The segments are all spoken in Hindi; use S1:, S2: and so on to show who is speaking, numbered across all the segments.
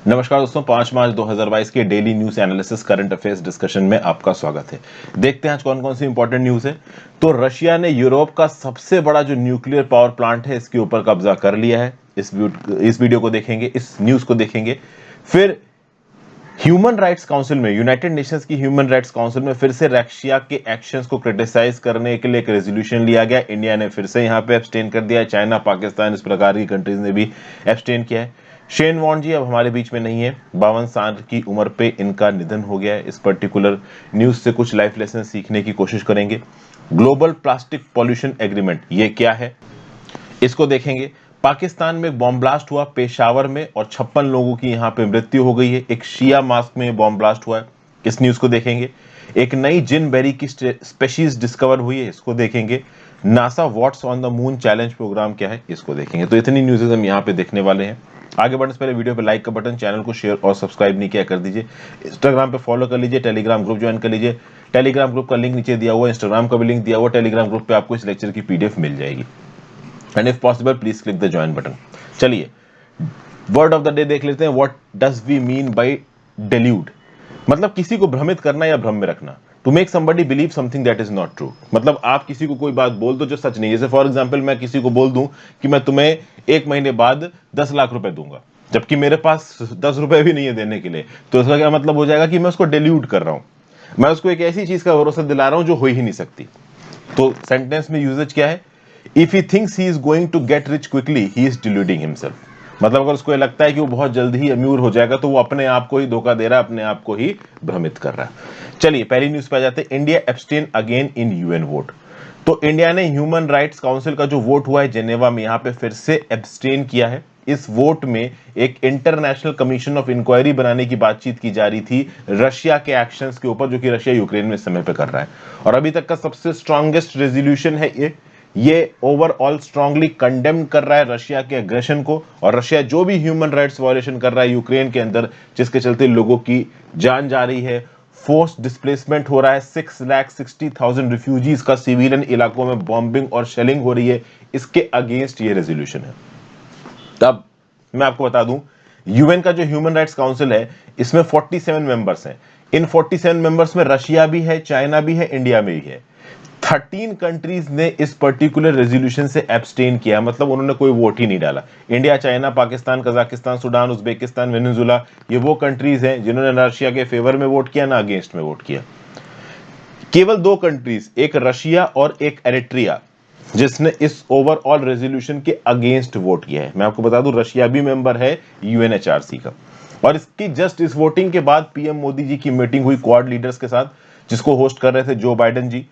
S1: नमस्कार दोस्तों, 5 मार्च 2022 के daily news analysis current affairs discussion में आपका स्वागत है। देखते हैं आज कौन कौन सी इंपॉर्टेंट न्यूज है। तो रशिया ने यूरोप का सबसे बड़ा जो न्यूक्लियर पावर प्लांट है इसके ऊपर कब्जा कर लिया है। इस वीडियो को देखेंगे, इस न्यूज को देखेंगे। फिर ह्यूमन राइट्स काउंसिल में, यूनाइटेड नेशंस की ह्यूमन राइट्स काउंसिल में फिर से रशिया के एक्शंस को क्रिटिसाइज करने के लिए एक रेजोल्यूशन लिया गया। इंडिया ने फिर से यहां पे एब्सटेन कर दिया है। चाइना, पाकिस्तान, इस प्रकार की कंट्रीज ने भी एब्सटेन किया है। शेन वॉन जी अब हमारे बीच में नहीं है। 52 साल की उम्र पे इनका निधन हो गया है। इस पर्टिकुलर न्यूज से कुछ लाइफ लेसन सीखने की कोशिश करेंगे। ग्लोबल प्लास्टिक पॉल्यूशन एग्रीमेंट, ये क्या है, इसको देखेंगे। पाकिस्तान में बॉम्ब ब्लास्ट हुआ पेशावर में और 56 लोगों की यहां पे मृत्यु हो गई है। एक शिया मास्क में बॉम्ब ब्लास्ट हुआ है, इस न्यूज को देखेंगे। एक नई जिन बेरी की स्पेशीज डिस्कवर हुई है, इसको देखेंगे। NASA what's on the moon challenge program क्या है, इसको देखेंगे। तो इतनी न्यूज़ हम यहाँ पे देखने वाले हैं। आगे बढ़ने से पहले वीडियो पे लाइक का बटन, चैनल को शेयर और सब्सक्राइब नहीं किया कर दीजिए। इंस्टाग्राम पे फॉलो कर लीजिए, टेलीग्राम ग्रुप ज्वाइन कर लीजिए। टेलीग्राम ग्रुप का लिंक नीचे दिया हुआ है, इंस्टाग्राम का भी लिंक दिया हुआ है। टेलीग्राम ग्रुप पे आपको इस लेक्चर की पीडीएफ मिल जाएगी। And if possible please click the join button. चलिए वर्ड ऑफ द डे देख लेते हैं। What does we mean by deluded, मतलब किसी को भ्रमित करना या भ्रम में रखना। To make somebody believe something that is not true, मतलब आप किसी को कोई बात बोल दो जो सच नहीं है। जैसे फॉर एग्जांपल मैं किसी को बोल दूं कि मैं तुम्हें 1 महीने बाद 10 लाख रुपए दूंगा, जबकि मेरे पास 10 रुपए भी नहीं है देने के लिए। तो इसका क्या मतलब हो जाएगा कि मैं उसको डेल्यूड कर रहा हूं, मैं उसको एक ऐसी चीज का भरोसा दिला रहा हूं जो हो ही नहीं सकती। तो सेंटेंस में यूजेज क्या है? If he thinks he is going to get rich quickly he is deluding himself, मतलब अगर उसको लगता है कि वो बहुत जल्द ही अमीर हो जाएगा तो वो अपने आप को ही धोखा दे रहा है, अपने आप को ही भ्रमित कर रहा है। चलिए पहली न्यूज पे आ जाते हैं। India abstain again in UN vote. तो इंडिया ने ह्यूमन राइट्स काउंसिल का जो वोट हुआ है जेनेवा में, यहां पे फिर से एब्सटेन किया है। इस वोट में एक इंटरनेशनल कमीशन ऑफ इंक्वायरी बनाने की बातचीत की जा रही थी रशिया के एक्शंस के ऊपर, जो कि रशिया यूक्रेन में इस समय पे कर रहा है। और अभी तक का सबसे स्ट्रॉन्गेस्ट रेजोल्यूशन है ये ओवरऑल स्ट्रांगली कंडेम कर रहा है रशिया के एग्रेशन को। और रशिया जो भी ह्यूमन राइट्स वायलेशन कर रहा है यूक्रेन के अंदर, जिसके चलते लोगों की जान जा रही है, फोर्स डिस्प्लेसमेंट हो रहा है, 6,60,000 रिफ्यूजीज का सिविलियन इलाकों में बॉम्बिंग और शेलिंग हो रही है, इसके अगेंस्ट ये रेजोल्यूशन है। तब मैं आपको बता दूं, यूएन का जो ह्यूमन राइट्स काउंसिल है इसमें 47 मेंबर्स हैं। इन 47 मेंबर्स में रशिया भी है, चाइना भी है, इंडिया में भी है। 13 कंट्रीज ने इस पर्टिकुलर रेजोल्यूशन से एब्सटेन किया, मतलब उन्होंने कोई वोट ही नहीं डाला। India, China, Pakistan, Kazakhstan, Sudan, Uzbekistan, Venezuela, ये वो कंट्रीज हैं जिन्होंने रशिया के फेवर में वोट किया, ना अगेंस्ट में वोट किया। केवल 2 कंट्रीज, एक रशिया और एक एरिट्रिया, जिसने इस ओवरऑल रेजोल्यूशन के अगेंस्ट वोट किया है। मैं आपको बता दूं रशिया भी मेंबर है यूएनएचआरसी का। और इसकी जस्ट इस वोटिंग के बाद पीएम मोदी जी की मीटिंग हुई क्वाड लीडर्स के साथ, जिसको होस्ट कर रहे थे जो बाइडेन जी।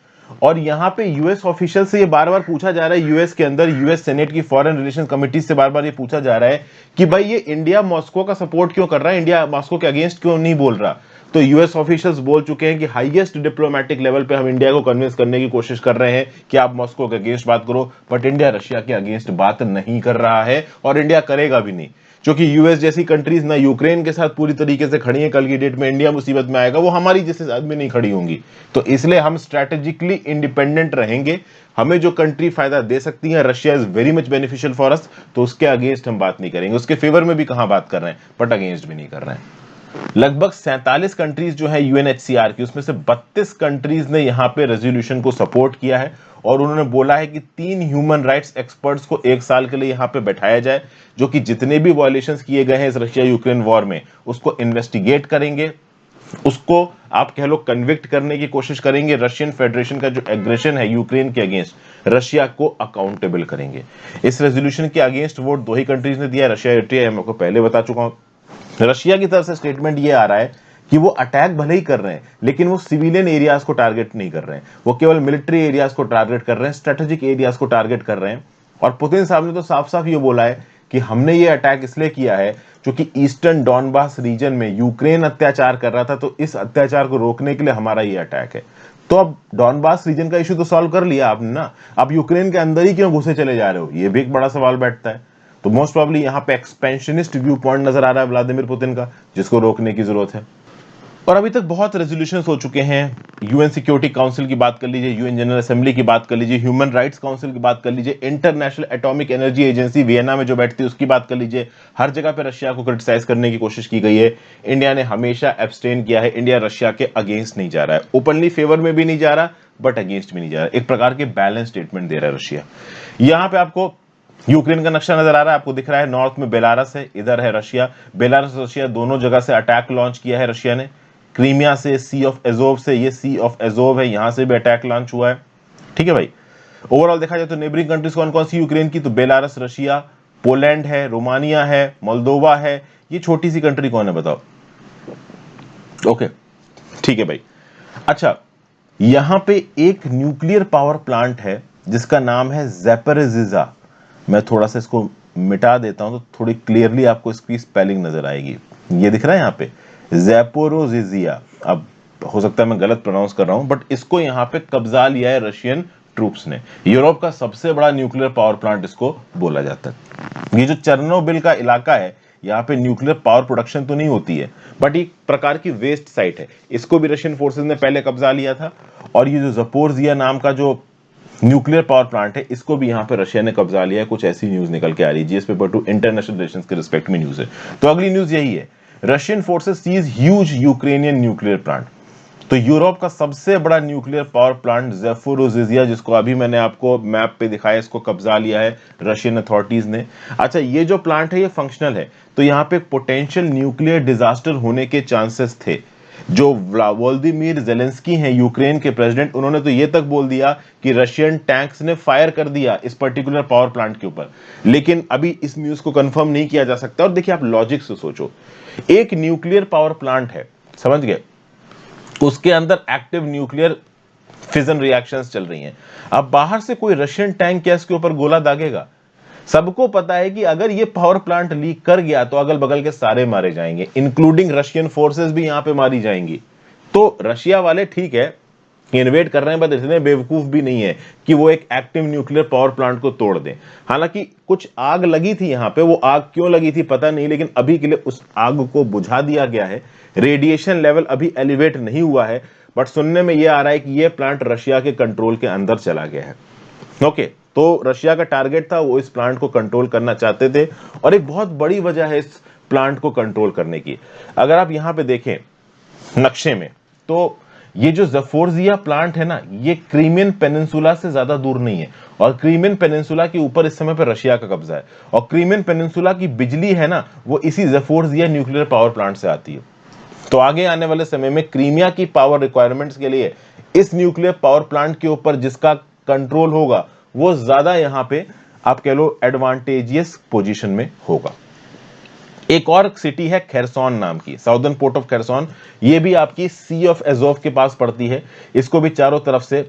S1: और यहां पे यूएस ऑफिशियल से ये बार बार पूछा जा रहा है, यूएस के अंदर यूएस सेनेट की फॉरेन रिलेशन कमिटी से बार बार ये पूछा जा रहा है कि भाई ये इंडिया मॉस्को का सपोर्ट क्यों कर रहा है, इंडिया मॉस्को के अगेंस्ट क्यों नहीं बोल रहा। तो यूएस ऑफिशियल्स बोल चुके हैं कि हाईएस्ट डिप्लोमेटिक लेवल पे हम इंडिया को कन्विंस करने की कोशिश कर रहे हैं कि आप मॉस्को के अगेंस्ट बात करो, बट इंडिया रशिया के अगेंस्ट बात नहीं कर रहा है और इंडिया करेगा भी नहीं। क्योंकि यूएस जैसी कंट्रीज ना यूक्रेन के साथ पूरी तरीके से खड़ी है, कल की डेट में इंडिया मुसीबत में आएगा वो हमारी जैसे साथ में नहीं खड़ी होंगी। तो इसलिए हम स्ट्रेटेजिकली इंडिपेंडेंट रहेंगे। हमें जो कंट्री फायदा दे सकती है, Russia is very much beneficial for us, तो उसके अगेंस्ट हम बात नहीं करेंगे। उसके फेवर में भी कहां बात कर रहे हैं, बट अगेंस्ट भी नहीं कर रहे हैं। लगभग 47 कंट्रीज जो है यूएनएचसीआर की, उसमें से 32 कंट्रीज ने यहां पे रेजोल्यूशन को सपोर्ट किया है। और उन्होंने बोला है कि 3 ह्यूमन राइट्स एक्सपर्ट्स को 1 साल के लिए यहां पे बैठाया जाए, जो कि जितने भी वायलेशंस किए गए हैं इस रशिया यूक्रेन वॉर में उसको इन्वेस्टिगेट करेंगे, उसको आप कह लो कन्विक्ट करने की कोशिश करेंगे। रशियन फेडरेशन का जो एग्रेशन है यूक्रेन के अगेंस्ट, रशिया को अकाउंटेबल करेंगे। इस रेजोल्यूशन के अगेंस्ट वोट 2 ही कंट्रीज ने दिया, रशिया, एरिट्रिया, मैं आपको पहले बता चुका हूं। रशिया की तरफ से स्टेटमेंट ये आ रहा है कि वो अटैक भले ही कर रहे हैं लेकिन वो सिविलियन एरियाज को टारगेट नहीं कर रहे हैं, वो केवल मिलिट्री एरियाज को टारगेट कर रहे हैं, स्ट्रेटेजिक एरियाज को टारगेट कर रहे हैं। और पुतिन साहब ने तो साफ साफ ये बोला है कि हमने ये अटैक इसलिए किया है क्योंकि ईस्टर्न डॉनबास रीजन में यूक्रेन अत्याचार कर रहा था, तो इस अत्याचार को रोकने के लिए हमारा ये अटैक है। तो अब डॉनबास रीजन का इश्यू तो सॉल्व कर लिया आपने ना, अब यूक्रेन के अंदर ही क्यों घुसे चले जा रहे हो, ये भी एक बड़ा सवाल बैठता है। तो मोस्ट प्रॉब्ली यहां पे एक्सपेंशनिस्ट व्यू पॉइंट नजर आ रहा है व्लादिमीर पुतिन का, जिसको रोकने की जरूरत है। और अभी तक बहुत रेजोल्यूशंस हो चुके हैं। यूएन सिक्योरिटी काउंसिल की बात कर लीजिए, यूएन जनरल असेंबली की बात कर लीजिए, ह्यूमन राइट्स काउंसिल की बात कर लीजिए, international atomic energy agency Vienna में जो बैठती है उसकी बात कर लीजिए। हर जगह पे रशिया को क्रिटिसाइज करने की कोशिश की गई है। इंडिया ने हमेशा एब्सटेन किया है। इंडिया रशिया के अगेंस्ट नहीं जा रहा है, ओपनली फेवर में भी नहीं जा रहा, बट अगेंस्ट भी नहीं जा रहा। एक प्रकार के बैलेंस स्टेटमेंट दे रहा है रशिया। यहां पे आपको यूक्रेन का नक्शा नजर आ रहा है, आपको दिख रहा है नॉर्थ में बेलारस है, इधर है रशिया। बेलारस रशिया दोनों जगह से अटैक लॉन्च किया है रशिया ने। क्रीमिया से, सी ऑफ एजोव से, ये सी ऑफ एजोव है, यहां से भी अटैक लॉन्च हुआ है। ठीक है भाई। ओवरऑल देखा जाए तो नेबरिंग कंट्रीज कौन कौन सी यूक्रेन की, तो बेलारस, रशिया, पोलैंड है, रोमानिया है, मोल्दोवा है। ये छोटी सी कंट्री कौन है बताओ? ओके, ठीक है भाई। अच्छा, यहां पे एक न्यूक्लियर पावर प्लांट है जिसका नाम है ज़ैपोरिज़िया। मैं थोड़ा सा इसको मिटा देता हूं तो थोड़ी क्लियरली आपको इसकी स्पेलिंग नजर आएगी। ये दिख रहा है यहां पे ज़ैपोरिज़िया। अब हो सकता है मैं गलत प्रोनाउंस कर रहा हूं, बट इसको यहां पे कब्जा लिया है रशियन ट्रूप्स ने। यूरोप का सबसे बड़ा न्यूक्लियर पावर प्लांट इसको बोला जाता है। ये जो चेर्नोबिल का इलाका है, यहाँ पे न्यूक्लियर पावर प्रोडक्शन तो नहीं होती है, बट एक प्रकार की वेस्ट साइट है। इसको भी रशियन फोर्सेस ने पहले कब्जा लिया था। और ये जो ज़पोरिज़िया नाम का जो न्यूक्लियर पावर प्लांट है, इसको भी यहाँ पे रशिया ने कब्जा लिया है। कुछ ऐसी न्यूज निकल के आ रही है, जीएस पेपर 2 इंटरनेशनल रिलेशंस के रिस्पेक्ट में न्यूज है। तो अगली न्यूज यही है, Russian forces seize huge Ukrainian nuclear plant. तो यूरोप का सबसे बड़ा न्यूक्लियर पावर प्लांट ज़ैपोरिज़िया, जिसको अभी मैंने आपको मैप पे दिखाया, इसको कब्जा लिया है रशियन अथॉरिटीज ने। अच्छा, ये जो प्लांट है ये फंक्शनल है, तो यहाँ पे पोटेंशियल न्यूक्लियर डिजास्टर होने के चांसेस थे। जो व्लादिमीर ज़ेलेंस्की हैं यूक्रेन के प्रेसिडेंट, उन्होंने तो ये तक बोल दिया कि रशियन टैंक्स ने फायर कर दिया इस पर्टिकुलर पावर प्लांट के ऊपर। लेकिन अभी इस न्यूज को कंफर्म नहीं किया जा सकता। और देखिए, आप लॉजिक से सोचो, एक न्यूक्लियर पावर प्लांट है, समझ गए, उसके अंदर एक्टिव न्यूक्लियर फिजन रिएक्शंस चल रही हैं। अब बाहर से कोई रशियन टैंक क्या इसके ऊपर गोला दागेगा? सबको पता है कि अगर ये पावर प्लांट लीक कर गया तो अगल बगल के सारे मारे जाएंगे, इंक्लूडिंग रशियन फोर्सेस भी यहां पे मारी जाएंगी। तो रशिया वाले ठीक है इन्वेट कर रहे हैं, बट इतने बेवकूफ भी नहीं है कि वो एक एक्टिव न्यूक्लियर पावर प्लांट को तोड़ दें। हालांकि कुछ आग लगी थी यहां पे, वो आग क्यों लगी थी पता नहीं, लेकिन अभी के लिए उस आग को बुझा दिया गया है। रेडिएशन लेवल अभी एलिवेट नहीं हुआ है, बट सुनने में यह आ रहा है कि यह प्लांट रशिया के कंट्रोल के अंदर चला गया है। ओके, तो रशिया का टारगेट था, वो इस प्लांट को कंट्रोल करना चाहते थे, और एक बहुत बड़ी वजह है इस प्लांट को कंट्रोल करने की। अगर आप यहां पे देखें नक्शे में, तो ये जो ज़पोरिज़िया प्लांट है ना, ये क्रीमियन पेनिनसुला से ज्यादा दूर नहीं है, और क्रीमियन पेनिनसुला के ऊपर इस समय पर रशिया का कब्जा है। और क्रीमियन पेनिनसुला की बिजली है ना, वो इसी ज़पोरिज़िया न्यूक्लियर पावर प्लांट से आती है। तो आगे आने वाले समय में क्रीमिया की पावर रिक्वायरमेंट्स के लिए इस न्यूक्लियर पावर प्लांट के ऊपर जिसका कंट्रोल होगा, वो ज्यादा यहां पे आप कह लो एडवांटेजियस पोजीशन में होगा। एक और सिटी है खेरसॉन नाम की, साउदर्न पोर्ट ऑफ खेरसॉन। ये भी आपकी सी ऑफ एजोव के पास पड़ती है। इसको भी चारों तरफ से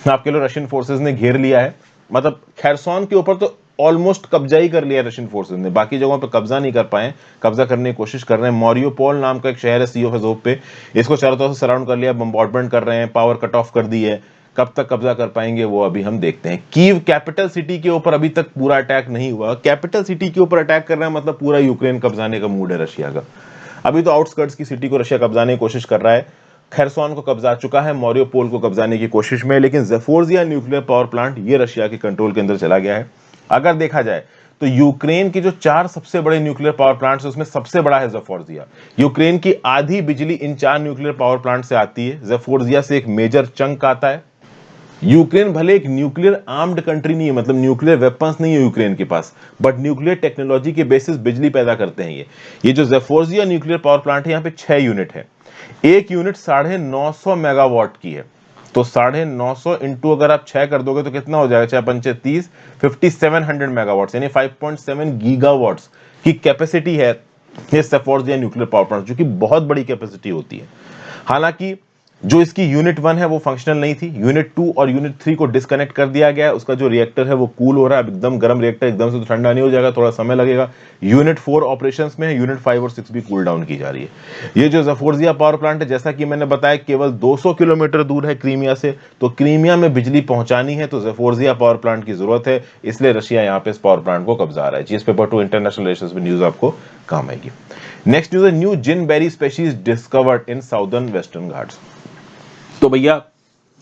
S1: आप कह लो रशियन फोर्सेस ने घेर लिया है। मतलब खेरसॉन के ऊपर तो ऑलमोस्ट कब्जा ही कर लिया रशियन फोर्सेस ने, बाकी जगहों पे कब्जा नहीं कर पाए, कब्जा करने की कोशिश कर रहे हैं। मारियोपोल नाम का एक शहर है सी ऑफ एजोव पे, इसको चारों तरफ से सराउंड कर लिया, बम्बार्डमेंट कर रहे हैं, पावर कट ऑफ कर दी है। कब तक कब्जा कर पाएंगे वो अभी हम देखते हैं। कीव कैपिटल सिटी के ऊपर अभी तक पूरा अटैक नहीं हुआ। कैपिटल सिटी के ऊपर अटैक कर रहा है, मतलब पूरा यूक्रेन कब्जाने का मूड है रशिया का। अभी तो आउटस्कर्ट्स की सिटी को रशिया कब्जाने की कोशिश कर रहा है। खेरसॉन को कब्जा चुका है, मारियोपोल को कब्जाने की कोशिश में, लेकिन ज़पोरिज़िया न्यूक्लियर पावर प्लांट ये रशिया के कंट्रोल के अंदर चला गया है। अगर देखा जाए तो यूक्रेन के जो 4 सबसे बड़े न्यूक्लियर पावर प्लांट्स, उसमें सबसे बड़ा है ज़पोरिज़िया। यूक्रेन की आधी बिजली इन 4 न्यूक्लियर पावर प्लांट से आती है। ज़पोरिज़िया से एक मेजर चंक आता है। यूक्रेन भले एक न्यूक्लियर आर्म्ड कंट्री नहीं है, मतलब न्यूक्लियर वेपन्स नहीं है यूक्रेन के पास, बट न्यूक्लियर टेक्नोलॉजी के बेसिस बिजली पैदा करते हैं ये जो ज़पोरिज़िया न्यूक्लियर पावर प्लांट है, यहाँ पे 6 यूनिट है। एक यूनिट 950 मेगावाट की है। तो 950 इंटू अगर आप 6 कर दोगे तो कितना हो जाएगा, 6 पंचे 30, 5700 मेगावाट, यानी 5.7 गीगावाट्स की कैपेसिटी है ये ज़पोरिज़िया न्यूक्लियर पावर प्लांट, जो कि बहुत बड़ी कैपेसिटी होती है। हालांकि जो इसकी यूनिट 1 है वो फंक्शनल नहीं थी, यूनिट 2 और यूनिट 3 को डिस्कनेक्ट कर दिया गया है। उसका जो रिएक्टर है वो कूल हो रहा है, अब एकदम गर्म रिएक्टर, एकदम से तो ठंडा नहीं हो जाएगा, थोड़ा समय लगेगा। यूनिट 4 ऑपरेशंस में है, यूनिट 5 और 6 भी कूल डाउन की जा रही है। ये जो ज़पोरिज़िया पावर प्लांट है, जैसा कि मैंने बताया, केवल 200 किलोमीटर दूर है क्रीमिया से। तो क्रीमिया में बिजली पहुंचानी है तो ज़पोरिज़िया पावर प्लांट की जरूरत है, इसलिए रशिया यहाँ पे इस पावर प्लांट को कब्जा रहा है। जीएस पेपर 2 इंटरनेशनल रिलेशंस में न्यूज आपको काम आएगी। नेक्स्ट न्यूज है, new gin berry species discovered in southern western ghats. तो भैया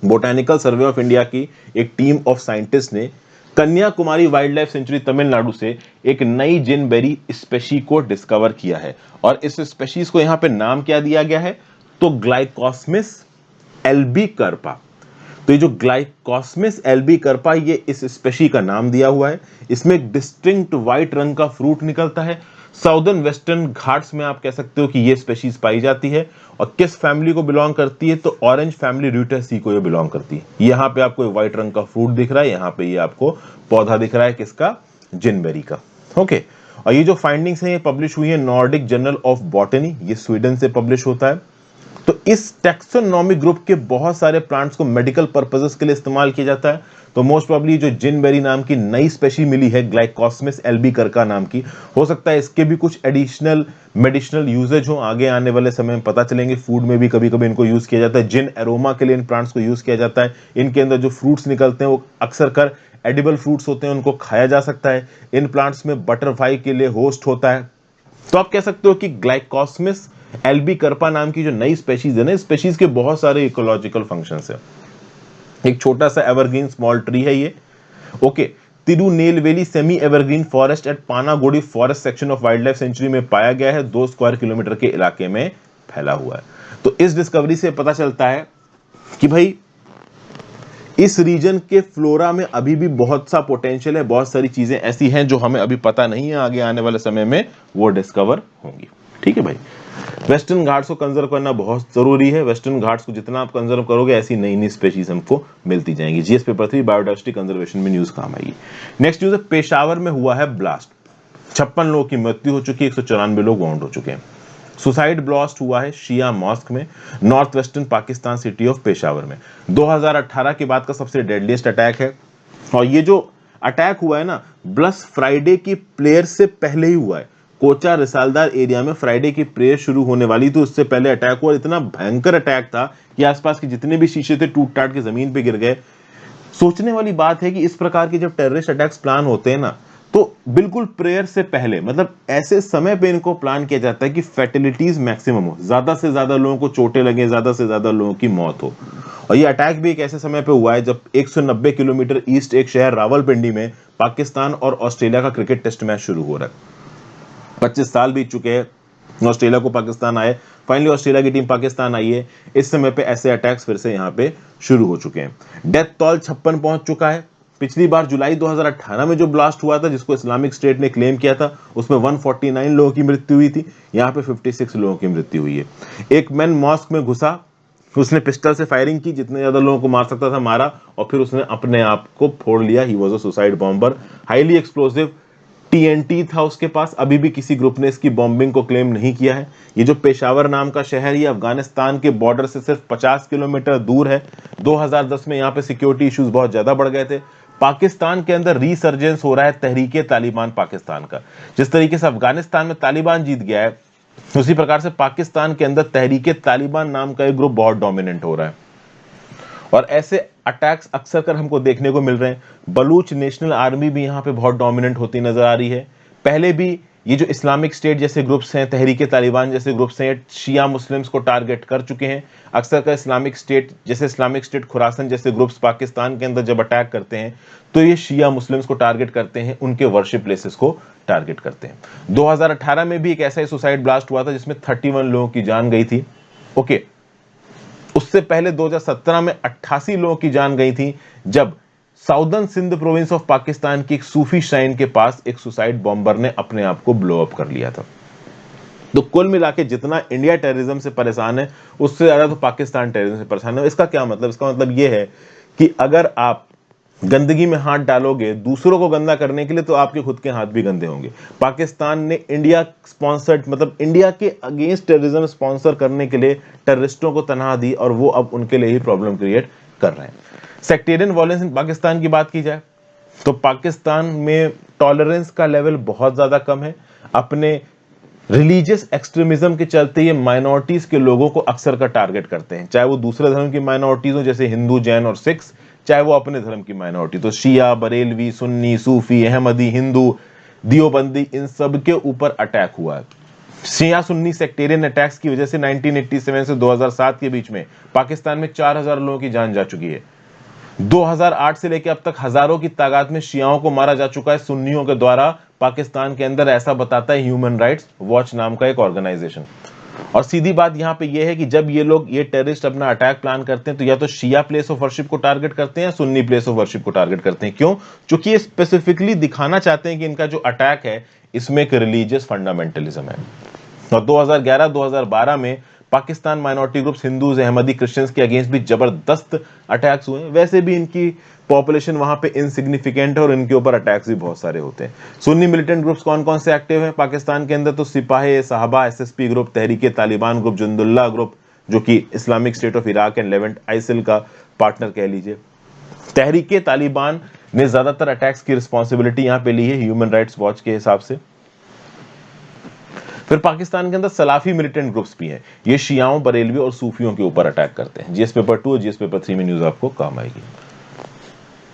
S1: बोटानिकल सर्वे ऑफ इंडिया की एक टीम ऑफ साइंटिस्ट ने Kanyakumari wild life sanctuary Tamil Nadu से एक नई जिन बेरी स्पेशी को डिस्कवर किया है, और इस स्पेशीज को यहां पे नाम क्या दिया गया है, तो ग्लाइकोस्मिस एल्बीकर्पा। तो ये जो ग्लाइकोस्मिस एल्बीकर्पा, ये इस स्पेशी का नाम दिया हुआ है। इसमें एक डिस्टिंक्ट व्हाइट रंग का फ्रूट निकलता है। साउदर्न वेस्टर्न घाट्स में आप कह सकते हो कि ये स्पेशीज पाई जाती है, और किस फैमिली को बिलोंग करती है, तो ऑरेंज फैमिली रूटेसी को ये बिलोंग करती है। यहाँ पे आपको एक व्हाइट रंग का फ्रूट दिख रहा है, यहाँ पे ये आपको पौधा दिख रहा है किसका, जिनबेरी का। ओके, और ये जो फाइंडिंग्स हैं ये पब्लिश हुई है नॉर्डिक जर्नल ऑफ बॉटनी, ये स्वीडन से पब्लिश होता है। तो इस टैक्सोनॉमी ग्रुप के बहुत सारे प्लांट्स को मेडिकल पर्पसेस के लिए इस्तेमाल किया जाता है। तो मोस्ट प्रोबेबली जो जिनबेरी नाम की नई स्पेशी मिली है ग्लाइकोस्मिस एल्बीकर्का नाम की, हो सकता है इसके भी कुछ एडिशनल मेडिसिनल यूजेज हो, आगे आने वाले समय में पता चलेंगे। फूड में भी कभी कभी इनको यूज किया जाता है, जिन एरोमा के लिए इन प्लांट्स को यूज किया जाता है। इनके अंदर जो फ्रूट्स निकलते हैं वो अक्सर कर एडिबल फ्रूट्स होते हैं, उनको खाया जा सकता है। इन प्लांट्स में बटरफ्लाई के लिए होस्ट होता है। तो आप कह सकते हो कि ग्लाइकोस्मिस एल्बीकर्पा नाम की जो नई स्पेशीज है ना, स्पेशीज के बहुत सारे इकोलॉजिकल फंक्शंस है। एक छोटा सा एवरग्रीन स्मॉल ट्री है ये। Okay, Tirunelveli semi evergreen forest at Panagudi forest section of wildlife sanctuary में पाया गया है, 2 स्क्वायर किलोमीटर के इलाके में फैला हुआ है। तो इस डिस्कवरी से पता चलता है कि भाई इस रीजन के फ्लोरा में अभी भी बहुत सा पोटेंशियल है, बहुत सारी चीजें ऐसी हैं जो हमें अभी पता नहीं है, आगे आने वाले समय में वो डिस्कवर होंगी। ठीक है भाई, वेस्टर्न घाट्स को कंजर्व करना बहुत जरूरी है। वेस्टर्न घाट्स को जितना आप कंजर्व करोगे, ऐसी नई नई स्पेशीज हमको मिलती जाएंगी। जीएस पेपर 3 बायोडाइवर्सिटी कंजर्वेशन में न्यूज काम आएगी। नेक्स्ट न्यूज है, पेशावर में हुआ है ब्लास्ट, 56 लोगों की मृत्यु हो चुकी है, 194 लोग वाउंड हो चुके हैं। सुसाइड ब्लास्ट हुआ है शिया मॉस्क में, north western Pakistan city of Peshawar में। 2018 के बाद का सबसे डेडलीस्ट अटैक है, और ये जो अटैक हुआ है ना, ब्लैक फ्राइडे की प्रेयर से पहले ही हुआ है। कोचा रिसालदार एरिया में फ्राइडे की प्रेयर शुरू होने वाली थी, उससे पहले अटैक हुआ। इतना भयंकर अटैक था कि आसपास के जितने भी शीशे थे टूट टाट के जमीन पे गिर गए। सोचने वाली बात है कि इस प्रकार के जब टेररिस्ट अटैक्स प्लान होते हैं ना, तो बिल्कुल प्रेयर से पहले, मतलब ऐसे समय पे इनको प्लान किया जाता है कि फैटिलिटीज मैक्सिमम हो, ज्यादा से ज्यादा लोगों को चोटें लगे, ज्यादा से ज्यादा लोगों की मौत हो। और ये अटैक भी एक ऐसे समय पे हुआ है जब 190 किलोमीटर ईस्ट एक शहर रावलपिंडी में पाकिस्तान और ऑस्ट्रेलिया का क्रिकेट टेस्ट मैच शुरू हो रहा है। 25 साल बीत चुके हैं ऑस्ट्रेलिया को पाकिस्तान आए, फाइनली ऑस्ट्रेलिया की टीम पाकिस्तान आई है। इस समय पे ऐसे अटैक्स फिर से यहाँ पे शुरू हो चुके हैं। डेथ टोल 56 पहुंच चुका है। पिछली बार जुलाई 2018 में जो ब्लास्ट हुआ था, जिसको इस्लामिक स्टेट ने क्लेम किया था, उसमें 149 लोगों की मृत्यु हुई थी। यहाँ पे 56 लोगों की मृत्यु हुई है। एक मैन मॉस्क में घुसा, उसने पिस्टल से फायरिंग की, जितने ज्यादा लोगों को मार सकता था मारा, और फिर उसने अपने आप को फोड़ लिया। He was a suicide bomber, highly explosive TNT था उसके पास। अभी भी किसी ग्रुप ने इसकी बॉम्बिंग को क्लेम नहीं किया है। ये जो पेशावर नाम का शहर, ये अफगानिस्तान के बॉर्डर से सिर्फ 50 किलोमीटर दूर है। 2010 में यहाँ पे सिक्योरिटी इश्यूज बहुत ज्यादा बढ़ गए थे। पाकिस्तान के अंदर रीसर्जेंस हो रहा है तहरीके तालिबान पाकिस्तान का। जिस तरीके से अफगानिस्तान में तालिबान जीत गया है, उसी प्रकार से पाकिस्तान के अंदर तहरीके तालिबान नाम का एक ग्रुप बहुत डोमिनेंट हो रहा है, और ऐसे अटैक्स अक्सर कर हमको देखने को मिल रहे हैं। बलूच नेशनल आर्मी भी यहाँ पे बहुत डोमिनेंट होती नजर आ रही है। पहले भी ये जो इस्लामिक स्टेट जैसे ग्रुप्स हैं, तहरीके तालिबान जैसे ग्रुप्स हैं, शिया मुस्लिम्स को टारगेट कर चुके हैं। अक्सर का इस्लामिक स्टेट जैसे इस्लामिक स्टेट खुरासन जैसे ग्रुप्स पाकिस्तान के अंदर जब अटैक करते हैं, तो ये शिया मुस्लिम्स को टारगेट करते हैं, उनके वर्शिप प्लेसेस को टारगेट करते हैं। 2018 में भी एक ऐसा ही सुसाइड ब्लास्ट हुआ था जिसमें 31 लोगों की जान गई थी। ओके, उससे पहले 2017 में 88 लोगों की जान गई थी, जब southern Sindh province of Pakistan की एक सूफी श्राइन के पास एक सुसाइड बॉम्बर ने अपने आप को ब्लो अप कर लिया था। तो कुल मिला के जितना इंडिया टेररिज्म से परेशान है, उससे ज्यादा तो पाकिस्तान टेररिज्म से परेशान है। इसका क्या मतलब? इसका मतलब यह है कि अगर आप गंदगी में हाथ डालोगे दूसरों को गंदा करने के लिए, तो आपके खुद के हाथ भी गंदे होंगे। पाकिस्तान ने इंडिया स्पॉन्सर्ड, मतलब इंडिया के अगेंस्ट टेररिज्म स्पॉन्सर करने के लिए टेररिस्टों को तनख्वाह दी, और वो अब उनके लिए ही प्रॉब्लम क्रिएट कर रहे हैं। सेक्टेरियन वॉयलेंस इन पाकिस्तान की बात की जाए तो पाकिस्तान में टॉलरेंस का लेवल बहुत ज्यादा कम है। अपने रिलीजियस एक्सट्रीमिज्म के चलते ये माइनॉरिटीज के लोगों को अक्सर का टारगेट करते हैं, चाहे वो दूसरे धर्म की माइनॉरिटीज हो जैसे हिंदू, जैन और सिख्स, चाहे वो अपने धर्म की माइनॉरिटी। तो शिया, बरेलवी, सुन्नी, सूफी, अहमदी, हिंदू, दियोबंदी, इन सब के ऊपर अटैक हुआ है। शिया सुन्नी सेक्टेरियन अटैक्स की वजह से 1987 से 2007 के बीच में पाकिस्तान में 4000 लोगों की जान जा चुकी है। 2008 से लेकर अब तक हजारों की तादाद में शियाओं को मारा जा चुका है सुन्नियों के द्वारा पाकिस्तान के अंदर, ऐसा बताता है ह्यूमन राइट्स वॉच नाम का एक ऑर्गेनाइजेशन। और सीधी बात यहां पे ये है कि जब ये लोग, ये टेररिस्ट अपना अटैक प्लान करते हैं तो या तो शिया प्लेस ऑफ वर्शिप को टारगेट करते हैं या सुन्नी प्लेस ऑफ वर्शिप को टारगेट करते हैं। क्यों? क्योंकि ये स्पेसिफिकली दिखाना चाहते हैं कि इनका जो अटैक है इसमें एक रिलीजियस फंडामेंटलिज्म है। और 2011-2012 में Pakistan minority groups, Hindus, Ahmadi, Christians के अगेंस्ट भी जबरदस्त अटैक्स हुए। वैसे भी इनकी पॉपुलेशन वहां पे इनसिग्निफिकेंट है और इनके ऊपर अटैक्स भी बहुत सारे होते हैं। सुन्नी मिलिटेंट ग्रुप्स कौन कौन से एक्टिव हैं पाकिस्तान के अंदर? तो Sipah Sahaba SSP group, Tehrik-e Taliban group, Jundullah group जो कि Islamic State of Iraq and Levant ISIL का पार्टनर कह लीजिए। तहरीके तालिबान ने ज्यादातर अटैक्स की रिस्पॉन्सिबिलिटी यहां पे ली है ह्यूमन राइट्स वॉच के हिसाब से। फिर पाकिस्तान के अंदर सलाफी मिलिटेंट ग्रुप्स भी हैं, ये शियाओं, बरेलवी और सूफियों के ऊपर अटैक करते हैं। जीएस पेपर 2 और जीएस पेपर 3 में न्यूज आपको काम आएगी।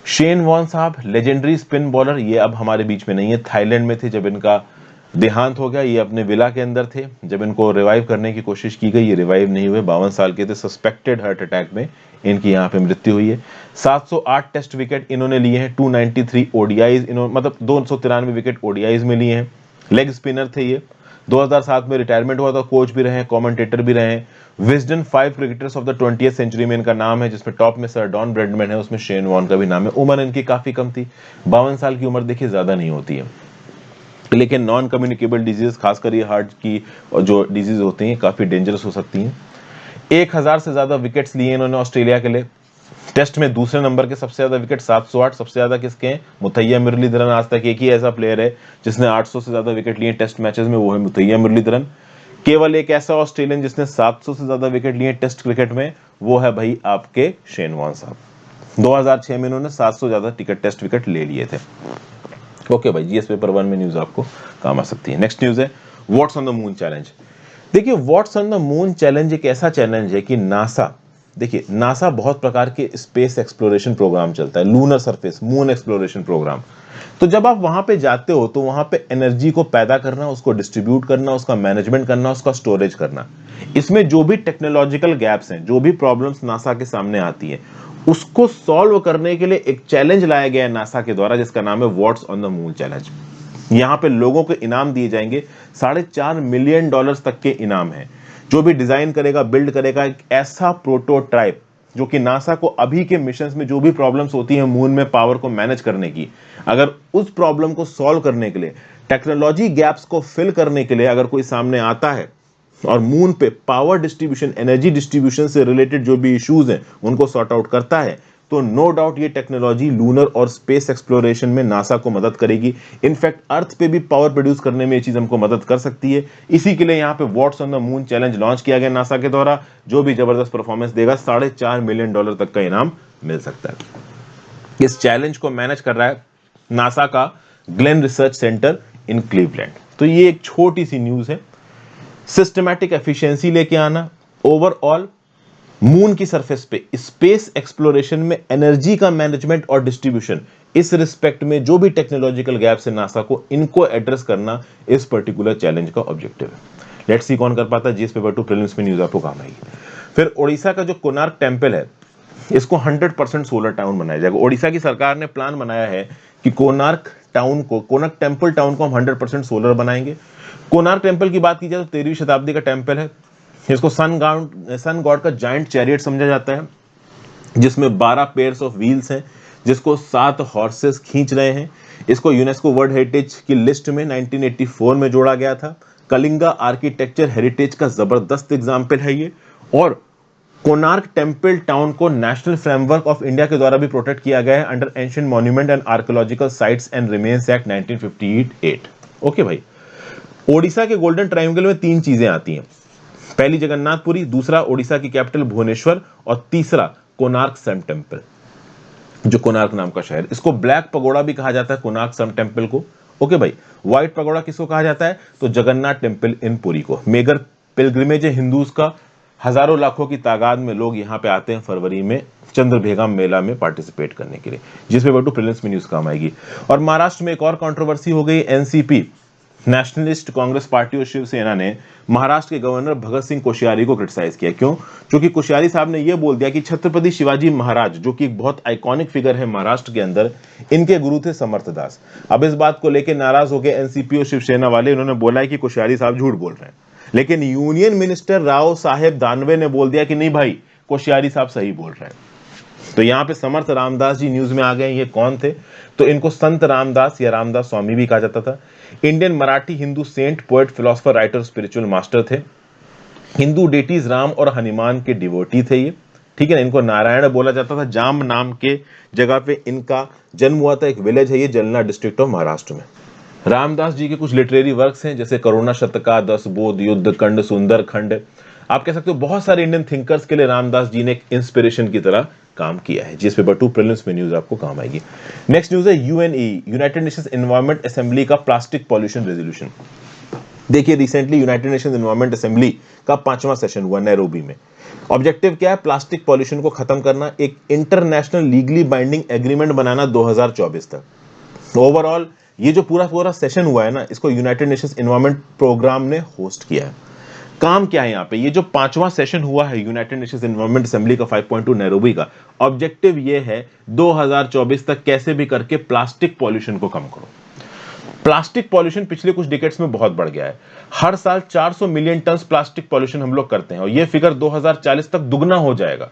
S1: शेन वॉन साहब लेजेंडरी स्पिन बॉलर, ये अब हमारे बीच में नहीं है, थाईलैंड में थे जब इनका देहांत हो गया। ये अपने विला के अंदर थे जब इनको रिवाइव करने की कोशिश की गई, ये रिवाइव नहीं हुए। 52 साल के थे, सस्पेक्टेड हार्ट अटैक में इनकी यहाँ पे मृत्यु हुई है। 708 टेस्ट विकेट इन्होंने लिए हैं, 293 ओडीआईज इन्होंने, मतलब 293 विकेट ओडीआईज में लिए हैं। लेग स्पिनर थे ये। 2007 में रिटायरमेंट हुआ था, कोच भी रहे, कमेंटेटर भी रहे। Wisden 5 cricketers of the 20th century में इनका नाम है, जिसमें टॉप में सर डॉन ब्रैडमैन है, उसमें शेन वॉन का भी नाम है। उम्र इनकी काफी कम थी, 52 साल की उम्र देखिए ज्यादा नहीं होती है, लेकिन नॉन कम्युनिकेबल डिजीज, खासकर ये हार्ट की जो डिजीज होती हैं काफी डेंजरस हो सकती हैं। 1000 से ज्यादा विकेट्स लिए इन्होंने ऑस्ट्रेलिया के लिए। टेस्ट में दूसरे नंबर के सबसे ज्यादा विकेट 708, सबसे ज्यादा किसके हैं? मुथैया मुरलीधरन। आज तक एक ही ऐसा प्लेयर है जिसने 800 से ज्यादा विकेट लिए टेस्ट मैचेस में, वो है मुथैया मुरलीधरन। केवल एक ऐसा ऑस्ट्रेलियन जिसने 700 से ज्यादा विकेट लिए टेस्ट क्रिकेट में, वो है भाई आपके शेन वॉन साहब। 2006 में इन्होंने 700 ज्यादा टेस्ट विकेट ले लिए थे। ओके भाई, जीएस पेपर 1 में न्यूज आपको काम आ सकती है। नेक्स्ट न्यूज है what's on the moon challenge. देखिए what's on the moon challenge एक ऐसा चैलेंज है कि नासा, देखिए नासा बहुत प्रकार के स्पेस एक्सप्लोरेशन प्रोग्राम चलता है, lunar surface, moon exploration program. तो जब आप वहां पे जाते हो तो वहां पे एनर्जी को पैदा करना, उसको डिस्ट्रीब्यूट करना, उसका मैनेजमेंट करना, उसका स्टोरेज करना, इसमें जो भी टेक्नोलॉजिकल गैप्स हैं, जो भी प्रॉब्लम्स नासा के सामने आती है, उसको सॉल्व करने के लिए एक चैलेंज लाया गया है नासा के द्वारा, जिसका नाम है what's on the moon challenge. यहां पे लोगों को इनाम दिए जाएंगे, $4.5 मिलियन तक के इनाम है। जो भी डिजाइन करेगा, बिल्ड करेगा एक ऐसा प्रोटोटाइप जो कि नासा को अभी के मिशंस में जो भी प्रॉब्लम्स होती हैं मून में पावर को मैनेज करने की, अगर उस प्रॉब्लम को सॉल्व करने के लिए, टेक्नोलॉजी गैप्स को फिल करने के लिए अगर कोई सामने आता है और मून पे पावर डिस्ट्रीब्यूशन, एनर्जी डिस्ट्रीब्यूशन से रिलेटेड जो भी इश्यूज हैं उनको सॉर्ट आउट करता है, तो नो डाउट ये टेक्नोलॉजी लूनर और स्पेस एक्सप्लोरेशन में नासा को मदद करेगी। इनफैक्ट अर्थ पे भी पावर प्रोड्यूस करने में ये चीज हमको मदद कर सकती है। इसी के लिए यहाँ पे what's on the moon challenge launch किया गया नासा के द्वारा। जो भी जबरदस्त परफॉर्मेंस देगा $4.5 मिलियन तक का इनाम मिल सकता है। इस चैलेंज को मैनेज कर रहा है नासा का ग्लेन रिसर्च सेंटर इन क्लीवलैंड। तो ये एक छोटी सी न्यूज है। सिस्टमैटिक एफिशिएंसी लेके आना, ओवरऑल मून की सरफेस पे स्पेस एक्सप्लोरेशन में एनर्जी का मैनेजमेंट और डिस्ट्रीब्यूशन, इस रिस्पेक्ट में जो भी टेक्नोलॉजिकल गैप्स है नासा को, इनको एड्रेस करना इस पर्टिकुलर चैलेंज का ऑब्जेक्टिव है। लेट्स सी कौन कर पाता है। जीएस पेपर 2 प्रीलिम्स में न्यूज आपको काम आएगी। फिर ओडिशा का जो कोणार्क टेम्पल है, इसको 100% सोलर टाउन बनाया जाएगा। ओडिशा की सरकार ने प्लान बनाया है कि कोणार्क टेम्पल टाउन को हम 100% सोलर बनाएंगे। कोणार्क टेम्पल की बात की जाए तो 13वीं शताब्दी का टेम्पल है। इसको सन गॉड का जायंट चैरियट समझा जाता है, जिसमें 12 पेयर्स ऑफ व्हील्स हैं, जिसको 7 हॉर्सेस खींच रहे हैं। इसको यूनेस्को वर्ल्ड हेरिटेज की लिस्ट में 1984 में जोड़ा गया था। कलिंगा आर्किटेक्चर हेरिटेज का जबरदस्त एग्जाम्पल है ये। और कोणार्क टेम्पल टाउन को नेशनल फ्रेमवर्क ऑफ इंडिया के द्वारा भी प्रोटेक्ट किया गया है under ancient monument and archaeological sites and remains act 1958। Okay भाई, ओडिशा के गोल्डन ट्रायंगल में 3 चीजें आती हैं। पहली जगन्नाथपुरी, दूसरा ओडिशा की कैपिटल भुवनेश्वर, और तीसरा कोणार्क सन टेम्पल, जो कोणार्क नाम का शहर। इसको ब्लैक पगोड़ा भी कहा जाता है कोणार्क सन टेम्पल को। ओके भाई, व्हाइट पगोड़ा किसको कहा जाता है? तो जगन्नाथ टेम्पल इन पुरी को। मेजर पिलग्रिमेज है हिंदूज का, हजारों लाखों की तादाद में लोग यहाँ पे आते हैं फरवरी में चंद्रभेगा मेला में पार्टिसिपेट करने के लिए, जिसमें बटू प्रीलिम्स में न्यूज काम आएगी। और महाराष्ट्र में एक और कंट्रोवर्सी हो गई। एनसीपी नेशनलिस्ट कांग्रेस पार्टी और शिवसेना ने महाराष्ट्र के गवर्नर भगत सिंह कोश्यारी को क्रिटिसाइज किया। क्यों? क्योंकि कोश्यारी साहब ने यह बोल दिया कि छत्रपति शिवाजी महाराज, जो कि एक बहुत आइकॉनिक फिगर है महाराष्ट्र के अंदर, इनके गुरु थे समर्थ दास। अब इस बात को लेकर नाराज हो गए एनसीपी और शिवसेना वाले। उन्होंने बोला है कि कोश्यारी साहब झूठ बोल रहे हैं, लेकिन यूनियन मिनिस्टर राव साहेब दानवे ने बोल दिया कि नहीं भाई, कोश्यारी साहब सही बोल रहे हैं। तो यहाँ पे समर्थ रामदास जी न्यूज में आ गए। ये कौन थे? तो इनको संत रामदास या रामदास स्वामी भी कहा जाता था। Indian Marathi Hindu saint, poet, philosopher, writer, spiritual master थे। हिंदू डेटीज राम और हनुमान के डिवोटी थे ये, ठीक है ना। इनको नारायण बोला जाता था। जाम नाम के जगह पे इनका जन्म हुआ था। एक विलेज है ये, जलना डिस्ट्रिक्ट ऑफ महाराष्ट्र में। रामदास जी के कुछ लिटरेरी वर्क्स हैं, जैसे करुणा शतका, 10 बोध, युद्ध खंड, सुंदर खंड। आप कह सकते हो बहुत सारे इंडियन थिंकर्स के लिए रामदास जी ने एक इंस्पिरेशन की तरह काम किया है। जिस पेपर 2 प्रीलिम्स में न्यूज आपको काम आएगी। नेक्स्ट न्यूज है यूएनई, यूनाइटेड नेशंस एनवायरनमेंट असेंबली का प्लास्टिक पॉल्यूशन रेजोल्यूशन। देखिए, recently United Nations environment assembly का 5वां सेशन हुआ नैरोबी में। ऑब्जेक्टिव क्या है? प्लास्टिक पॉल्यूशन को खत्म करना, एक इंटरनेशनल लीगली बाइंडिंग एग्रीमेंट बनाना 2024 तक। ओवरऑल ये जो पूरा सेशन हुआ है ना, इसको यूनाइटेड नेशंस एनवायरनमेंट प्रोग्राम ने होस्ट किया है। काम क्या है यहाँ पे? ये जो 5वां सेशन हुआ है यूनाइटेड नेशंस एनवायरनमेंट असेंबली का 5.2 नैरोबी का, ऑब्जेक्टिव ये है 2024 तक कैसे भी करके प्लास्टिक पॉल्यूशन को कम करो। प्लास्टिक पॉल्यूशन पिछले कुछ डिकेड्स में बहुत बढ़ गया है। हर साल 400 मिलियन टन प्लास्टिक पॉल्यूशन हम लोग करते हैं और ये फिगर 2040 तक दुगना हो जाएगा।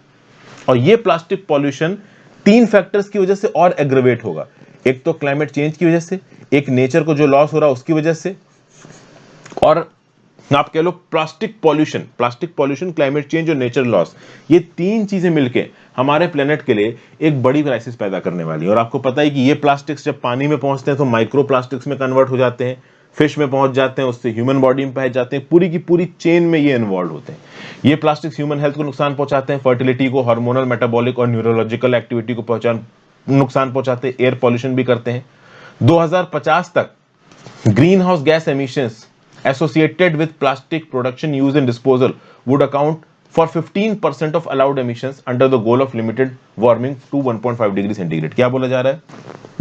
S1: और ये प्लास्टिक पॉल्यूशन 3 फैक्टर्स की वजह से और एग्रेवेट होगा। एक तो क्लाइमेट चेंज की वजह से, एक नेचर को जो लॉस हो रहा है उसकी वजह से, और आप कह low plastic pollution, climate change और नेचर लॉस। ये 3 चीजें मिलके हमारे प्लेनेट के लिए एक बड़ी क्राइसिस पैदा करने वाली है। और आपको पता है कि ये प्लास्टिक्स जब पानी में पहुंचते हैं तो माइक्रो प्लास्टिक्स में कन्वर्ट हो जाते हैं, फिश में पहुंच जाते हैं, उससे ह्यूमन बॉडी में पहुंच जाते हैं। पूरी की पूरी चेन में ये इन्वॉल्व होते हैं। ये प्लास्टिक्स ह्यूमन हेल्थ को नुकसान पहुंचाते हैं, फर्टिलिटी को, हार्मोनल, मेटाबॉलिक और न्यूरोलॉजिकल एक्टिविटी को नुकसान पहुंचाते हैं, एयर पॉल्यूशन भी करते हैं। 2050 तक green house gas emissions associated with plastic production, use and disposal would account for 15% of allowed emissions under the goal of limited warming to 1.5 degree centigrade. क्या बोला जा रहा है?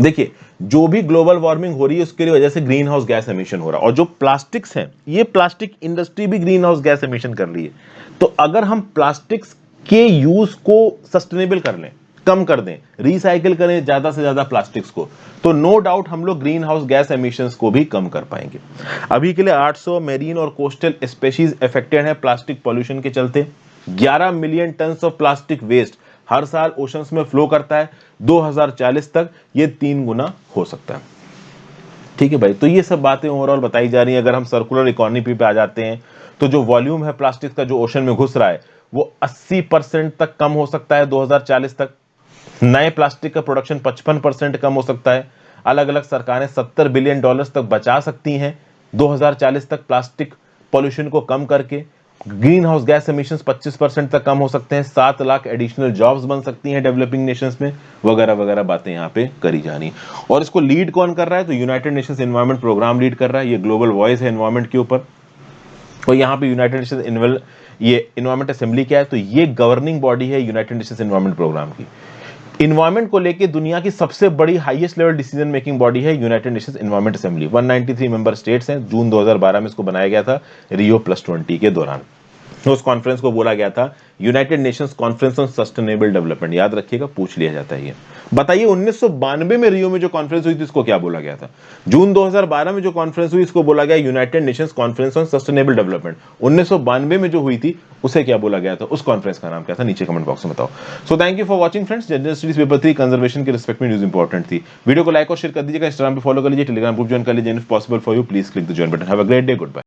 S1: देखिए, जो भी ग्लोबल वार्मिंग हो रही है उसके वजह से ग्रीन हाउस गैस एमिशन हो रहा है। और जो प्लास्टिक्स हैं, ये प्लास्टिक इंडस्ट्री भी ग्रीन हाउस गैस एमिशन कर रही है। तो अगर हम प्लास्टिक्स के यूज को सस्टेनेबल कर लें, कम कर दें, रिसाइकिल करें ज्यादा से ज्यादा प्लास्टिक्स को, तो नो डाउट हम लोग ग्रीन हाउस गैस एमिशंस को भी कम कर पाएंगे। अभी के लिए 800 मेरीन और कोस्टल स्पेशीज अफेक्टेड है प्लास्टिक पॉल्यूशन के चलते। 11 million ton of plastic waste हर साल ओशंस में फ्लो करता है। 2040 तक ये 3 गुना हो सकता है। ठीक है भाई, तो ये सब बातें ओवरऑल बताई जा रही हैं। अगर हम सर्कुलर इकोनॉमी पे आ जाते हैं तो जो वॉल्यूम है प्लास्टिक का जो ओशन में घुस रहा है वो 80% तक कम हो सकता है 2040 तक। नए प्लास्टिक का प्रोडक्शन 55% कम हो सकता है। अलग अलग सरकारें $70 बिलियन तक बचा सकती हैं 2040 तक प्लास्टिक पॉल्यूशन को कम करके। ग्रीन हाउस गैस एमिशंस 25% तक कम हो सकते हैं। 7 लाख एडिशनल जॉब्स बन सकती हैं डेवलपिंग नेशंस में, वगैरह वगैरह बातें यहाँ पे करी जा रही हैं। और इसको लीड कौन कर रहा है? तो United Nations environment program lead कर रहा है। ये ग्लोबल वॉइस है एनवायरनमेंट के ऊपर। और यहाँ पे यूनाइटेड नेशंस ये एनवायरनमेंट असेंबली क्या है? तो ये गवर्निंग बॉडी है यूनाइटेड नेशंस एनवायरनमेंट प्रोग्राम की। इन्वायरमेंट को लेके दुनिया की सबसे बड़ी highest level decision making body है United Nations environment assembly. 193 member states हैं। जून 2012 में इसको बनाया गया था Rio+20 के दौरान। उस कॉन्फ्रेंस को बोला गया था United Nations conference on sustainable development. याद रखिएगा, पूछ लिया जाता है ये। बताइए 1992 में रियो में जो कॉन्फ्रेंस हुई थी इसको क्या बोला गया था? जून 2012 में जो कॉन्फ्रेंस हुई इसको बोला गया United Nations conference on sustainable development. 1992 में जो हुई थी उसे क्या बोला गया था? उस कॉन्फ्रेंस का नाम क्या था? नीचे कमेंट बॉक्स में बताओ। So thank you for watching friends. General studies paper 3 conservation के रिस्पेक्ट में न्यूज इंपॉर्टेंट थी। वीडियो को लाइक और शेयर कर दीजिएगा। इंस्टाग्राम पे फॉलो कर लीजिए, टेलीग्राम ग्रुप ज्वाइन कर लीजिए। If possible for you please click the join button. Have a great day, good bye.